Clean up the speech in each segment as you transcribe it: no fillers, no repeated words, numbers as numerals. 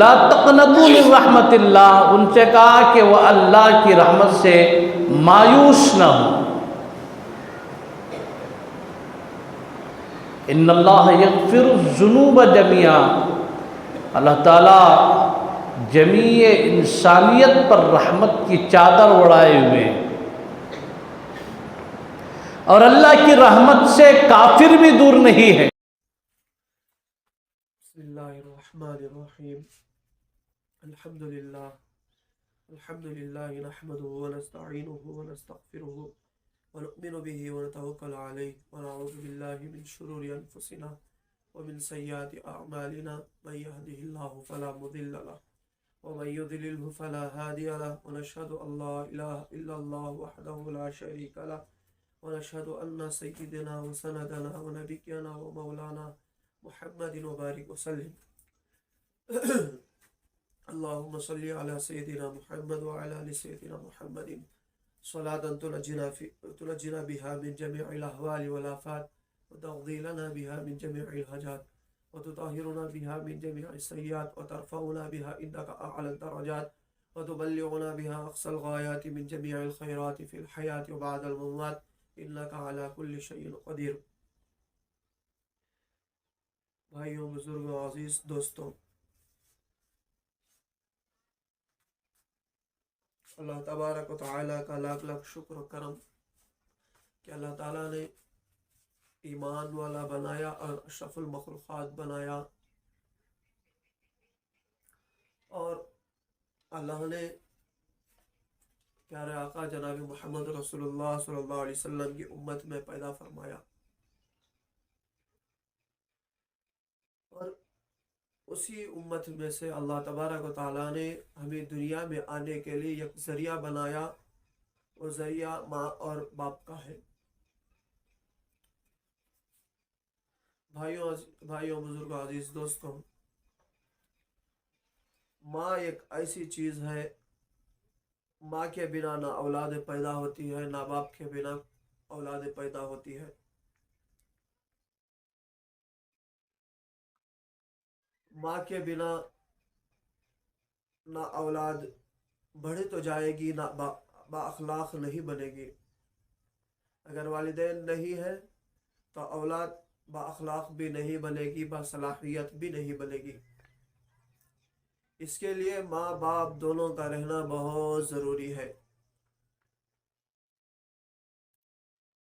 لا تقنطوا من رحمت اللہ، ان سے کہا کہ وہ اللہ کی رحمت سے مایوس نہ ہو۔ ان اللہ یغفر الذنوب جميعا، اللہ تعالیٰ جمیع انسانیت پر رحمت کی چادر اڑائے ہوئے ہیں، اور اللہ کی رحمت سے کافر بھی دور نہیں ہے۔ بسم اللہ الرحمن الرحیم، الحمدللہ نحمده ونستعینه ونستغفره ونؤمن به ونتوکل علیہ ونعوذ باللہ من شرور انفسنا ومن سیئات اعمالنا، من یهده اللہ فلا مضل له ومن یضللہ فلا ہادی له، ونشهد ان لا الہ الا اللہ وحدہ لا شریک له، ونشهد ان سیدنا وسندنا ونبینا ومولانا محمد وبارک وسلم۔ اللہم صلی علی سیدنا محمد وعلی آل سیدنا محمد صلاة تنجنا بها من جميع الاحوال والآفات وتقضی لنا بها من جميع الحاجات وتطہرنا بها من جميع السیئات وترفعنا بها عندك اعلی الدرجات وتبلغنا بها اقصى الغایات من جميع الخیرات في الحیاة وبعد الممات انك على كل شیء قدیر۔ بھائیوں، بزرگوں، عزیز دوستوں، اللہ تبارک و تعالیٰ کا لاکھ لاکھ شکر و کرم کہ اللہ تعالیٰ نے ایمان والا بنایا اور اشرف المخلوقات بنایا، اور اللہ نے پیارے آقا جناب محمد رسول اللہ صلی اللہ علیہ وسلم کی امت میں پیدا فرمایا، اور اسی امت میں سے اللہ تبارک و تعالیٰ نے ہمیں دنیا میں آنے کے لیے ایک ذریعہ بنایا، وہ ذریعہ ماں اور باپ کا ہے۔ بھائیوں بزرگوں، عزیز دوستوں، ماں ایک ایسی چیز ہے، ماں کے بنا نہ اولاد پیدا ہوتی ہے، نہ باپ کے بنا اولاد پیدا ہوتی ہے۔ ماں کے بنا نہ اولاد بڑھ تو جائے گی، نہ با اخلاق نہیں بنے گی۔ اگر والدین نہیں ہے تو اولاد با اخلاق بھی نہیں بنے گی، با صلاحیت بھی نہیں بنے گی۔ اس کے لیے ماں باپ دونوں کا رہنا بہت ضروری ہے۔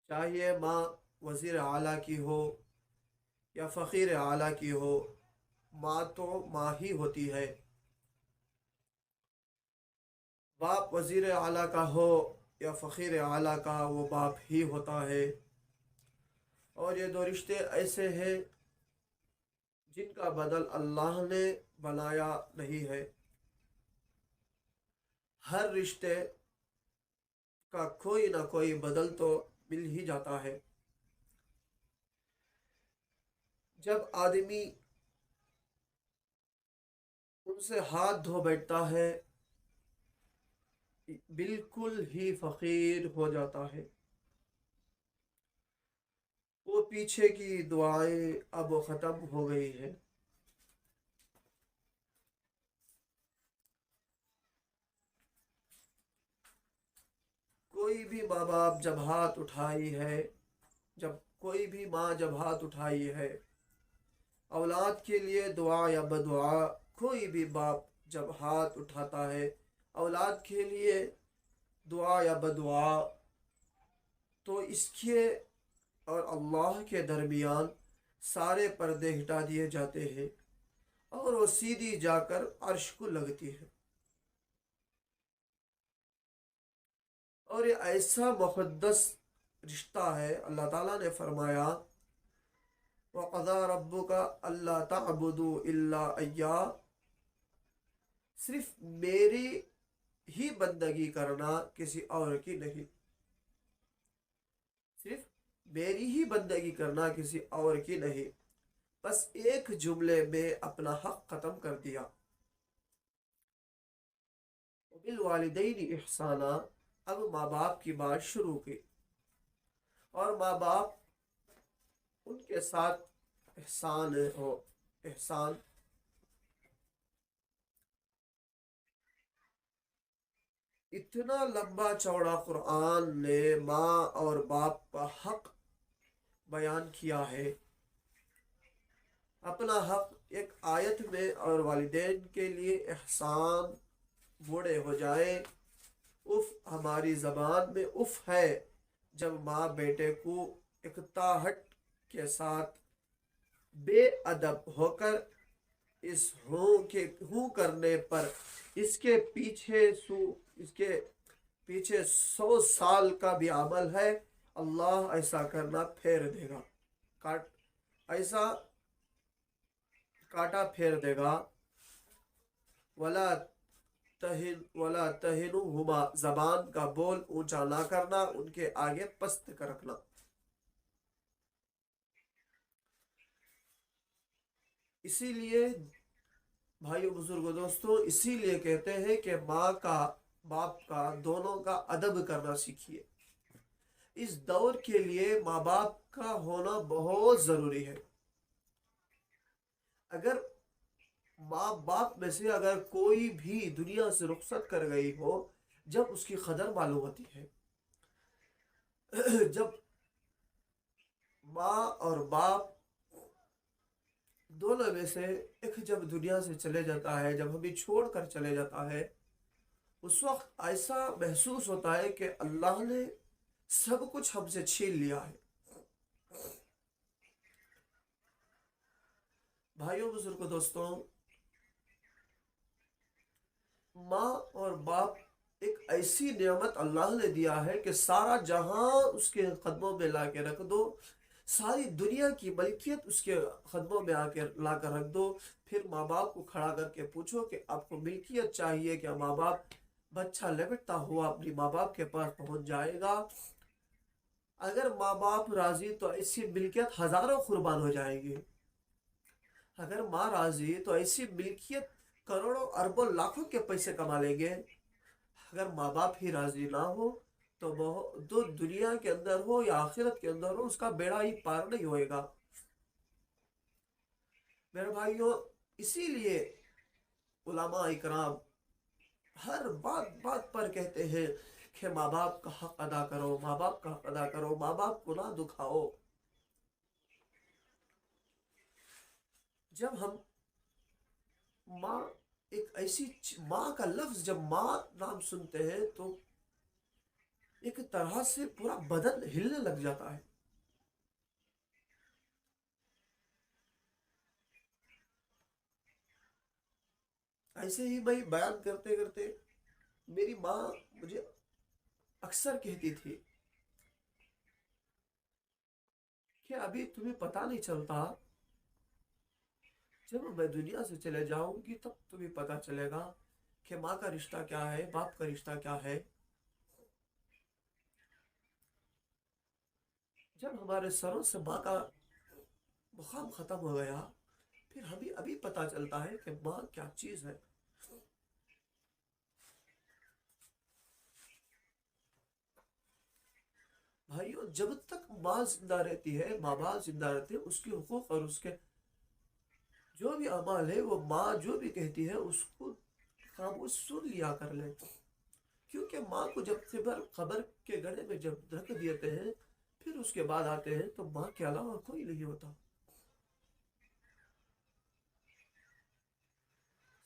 چاہیے ماں وزیر اعلیٰ کی ہو یا فقیر اعلیٰ کی ہو، ماں تو ماں ہی ہوتی ہے۔ باپ وزیر اعلیٰ کا ہو یا فقیر اعلیٰ کا، وہ باپ ہی ہوتا ہے۔ اور یہ دو رشتے ایسے ہیں جن کا بدل اللہ نے بنایا نہیں ہے۔ ہر رشتے کا کوئی نہ کوئی بدل تو مل ہی جاتا ہے۔ جب آدمی ان سے ہاتھ دھو بیٹھتا ہے، بالکل ہی فقیر ہو جاتا ہے۔ وہ پیچھے کی دعائیں اب ختم ہو گئی ہیں۔ کوئی بھی ماں باپ جب ہاتھ اٹھائی ہے، کوئی بھی ماں جب ہاتھ اٹھائی ہے اولاد کے لیے دعا یا بدعا، کوئی بھی باپ جب ہاتھ اٹھاتا ہے اولاد کے لیے دعا یا بدعا، تو اس کے اور اللہ کے درمیان سارے پردے ہٹا دیے جاتے ہیں، اور وہ سیدھی جا کر عرش کو لگتی ہے۔ اور یہ ایسا مقدس رشتہ ہے، اللہ تعالیٰ نے فرمایا وَقَضَىٰ رَبُّكَ أَلَّا تَعْبُدُوا إِلَّا إِيَّاهُ، صرف میری ہی بندگی کرنا، کسی اور کی نہیں۔ صرف میری ہی بندگی کرنا، کسی اور کی نہیں۔ بس ایک جملے میں اپنا حق ختم کر دیا۔ وَبِالْوَالِدَيْنِ إِحْسَانًا، اب ماں باپ کی بات شروع کی، اور ماں باپ ان کے ساتھ احسان اتنا لمبا چوڑا قرآن نے ماں اور باپ کا حق بیان کیا ہے، اپنا حق ایک آیت میں، اور والدین کے لیے احسان بوڑھے ہو جائے۔ اف ہماری زبان میں اف ہے جب ماں بیٹے کو اقتاحٹ کے ساتھ بے ادب ہو کر اس ہوں کرنے پر اس کے پیچھے 100 سال کا بھی عمل ہے، اللہ ایسا کرنا پھیر دے گا، ایسا کاٹا پھیر دے گا۔ ولا تہنوا، زبان کا بول اونچا نہ کرنا، ان کے آگے پست کر رکھنا۔ اسی لیے بھائیو بزرگوں دوستو، اسی لیے کہتے ہیں کہ ماں کا باپ کا دونوں کا ادب کرنا سیکھیے۔ اس دور کے لیے ماں باپ کا ہونا بہت ضروری ہے۔ اگر ماں باپ میں سے اگر کوئی بھی دنیا سے رخصت کر گئی ہو، جب اس کی قدر معلوم ہوتی ہے، جب ماں اور باپ دونوں میں سے ایک جب دنیا سے چلے جاتا ہے، جب ہمیں چھوڑ کر چلے جاتا ہے، اس وقت ایسا محسوس ہوتا ہے کہ اللہ نے سب کچھ ہم سے چھین لیا ہے۔ بھائیوں بزرگوں دوستوں، ماں اور باپ ایک ایسی نعمت اللہ نے دیا ہے کہ سارا جہاں اس کے قدموں میں لا کے رکھ دو، ساری دنیا کی ملکیت اس کے قدموں میں لا کر رکھ دو، پھر ماں باپ کو کھڑا کر کے پوچھو کہ آپ کو ملکیت چاہیے کیا؟ ماں باپ بچہ لپٹتا ہوا اپنی ماں باپ کے پاس پہنچ جائے گا۔ اگر ماں باپ راضی تو ایسی ملکیت ہزاروں قربان ہو جائے گی، اگر ماں راضی تو ایسی ملکیت کروڑوں اربوں لاکھوں کے پیسے کما لیں گے۔ اگر ماں باپ ہی راضی نہ ہو تو وہ دنیا کے اندر ہو یا آخرت کے اندر ہو، اس کا بیڑا ہی پار نہیں ہوئے گا۔ میرے بھائیوں، اسی لیے علماء اکرام ہر بات پر کہتے ہیں کہ ماں باپ کا حق ادا کرو، ماں باپ کا حق ادا کرو، ماں باپ کو نہ دکھاؤ۔ جب ہم ماں ایک ایسی ماں کا لفظ، جب ماں نام سنتے ہیں تو ایک طرح سے پورا بدن ہلنے لگ جاتا ہے۔ ایسے ہی میں بیان کرتے کرتے میری ماں مجھے اکثر کہتی تھی کہ ابھی تمہیں پتہ نہیں چلتا، جب میں دنیا سے چلے جاؤں گی تب تمہیں پتہ چلے گا کہ ماں کا رشتہ کیا ہے، باپ کا رشتہ کیا ہے۔ جب ہمارے سروں سے ماں کا مقام ختم ہو گیا، پھر ہمیں ابھی پتہ چلتا ہے کہ ماں کیا چیز ہے۔ بھائیو، جب تک ماں زندہ رہتی ہے، ماں باپ زندہ رہتے ہیں، اس کے حقوق اور اس کے جو بھی اعمال ہے، وہ ماں جو بھی کہتی ہے اس کو خاموش سن لیا کر لیں، کیونکہ ماں کو جب خبر کے گڑھے میں جب رکھ دیتے ہیں، پھر اس کے بعد آتے ہیں تو ماں کے علاوہ کوئی نہیں ہوتا۔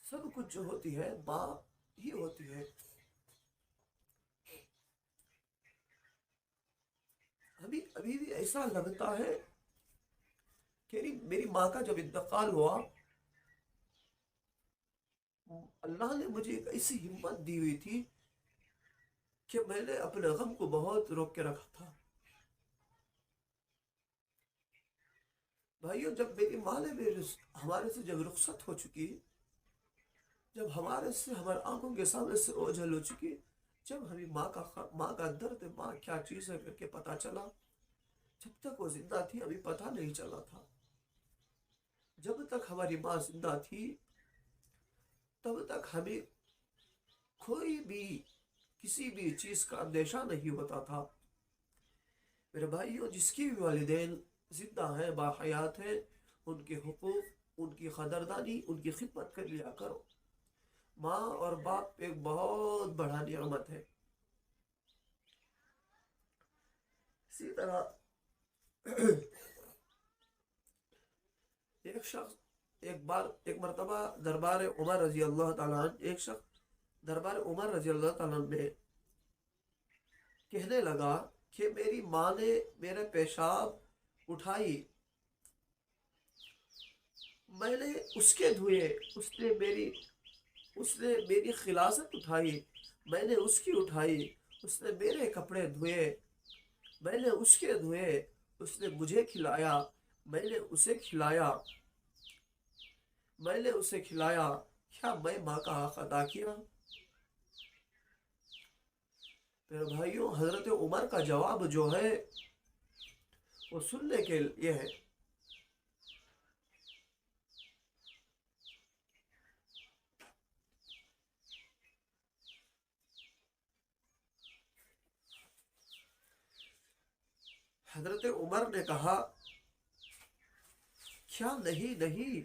سب کچھ جو ہوتی ہے ماں ہی ہوتی ہے۔ ابھی بھی ایسا لگتا ہے کہ میری ماں کا جب انتقال ہوا، اللہ نے مجھے ایک ایسی ہمت دی ہوئی تھی کہ میں نے اپنے غم کو بہت روک کے رکھا تھا۔ بھائیو، جب میری ماں نے ہمارے سے جب رخصت ہو چکی، جب ہمارے آنکھوں کے سامنے سے اوجھل ہو چکی، جب ہمیں ماں کا درد، ماں کیا چیز ہے کر کے پتا چلا، جب تک وہ زندہ تھی ابھی پتہ نہیں چلا تھا۔ جب تک ہماری ماں زندہ تھی تب تک ہمیں کوئی بھی کسی بھی چیز کا اندیشہ نہیں ہوتا تھا۔ میرے بھائیوں، جس کی بھی والدین زندہ ہیں، باحیات ہیں، ان کے حقوق، ان کی قدردانی، ان کی خدمت کر لیا کرو۔ ماں اور باپ ایک بہت بڑا نعمت ہے۔ اسی طرح ایک شخص ایک مرتبہ دربار عمر رضی اللہ تعالیٰ عنہ ایک شخص دربار عمر رضی اللہ تعالیٰ عنہ میں کہنے لگا کہ میری ماں نے میرے پیشاب اٹھائی، میں نے اس کے دھوئے، اس نے میری خلاصت اٹھائی، میں نے اس کی اٹھائی، اس نے میرے کپڑے دھوئے، میں نے اس کے دھوئے، اس نے مجھے کھلایا، میں نے اسے کھلایا، کیا میں ماں کا حق ادا کیا؟ میرے بھائیوں، حضرت عمر کا جواب جو ہے وہ سننے کے لیے ہے۔ حضرت عمر نے کہا، کیا نہیں،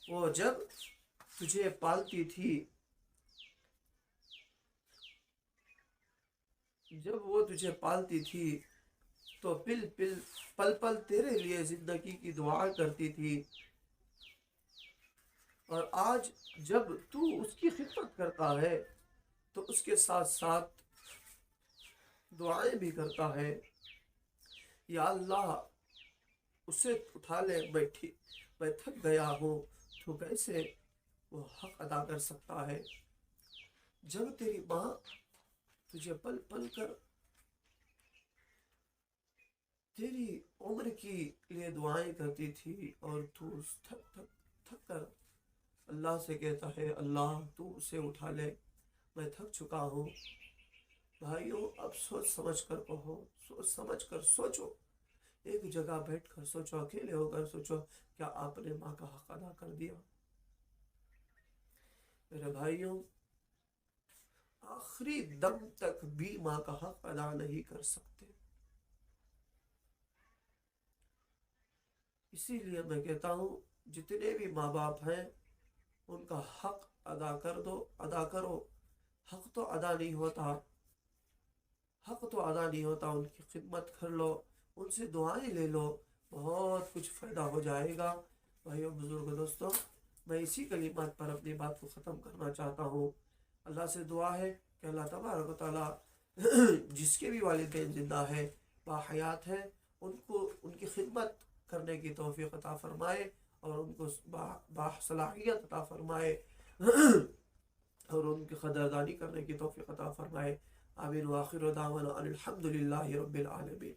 وہ جب تجھے پالتی تھی، تو پل پل تیرے لیے زندگی کی دعا کرتی تھی، اور آج جب تو اس کی خدمت کرتا ہے تو اس کے ساتھ ساتھ دعائیں بھی کرتا ہے۔ یا اللہ اسے اٹھا لے، میں تھک گیا ہوں، تو کیسے وہ حق ادا کر سکتا ہے؟ جب تیری ماں تجھے پل پل کر تیری عمر کی لیے دعائیں کرتی تھی، اور تو تھک کر اللہ سے کہتا ہے، اللہ تو اسے اٹھا لے، میں تھک چکا ہوں۔ بھائیوں، اب سوچ سمجھ کر کہو، سوچ سمجھ کر سوچو، ایک جگہ بیٹھ کر سوچو، اکیلے ہو کر سوچو، کیا آپ نے ماں کا حق ادا کر دیا؟ میرے بھائیوں، آخری دم تک بھی ماں کا حق ادا نہیں کر سکتے۔ اسی لیے میں کہتا ہوں، جتنے بھی ماں باپ ہیں ان کا حق ادا کرو۔ حق تو ادا نہیں ہوتا، ان کی خدمت کر لو، ان سے دعائیں لے لو، بہت کچھ فائدہ ہو جائے گا۔ بھائیوں، بزرگ، دوستوں، میں اسی کلمات پر اپنی بات کو ختم کرنا چاہتا ہوں۔ اللہ سے دعا ہے کہ اللہ تبارک و تعالیٰ جس کے بھی والدین زندہ ہے، باحیات ہیں، ان کی خدمت کرنے کی توفیق عطا فرمائے، اور ان کو باصلاحیت عطا فرمائے، اور ان کی قدردانی کرنے کی توفیق عطا فرمائے۔ آمین، وآخر دعوانا ان الحمد للہ رب العالمین۔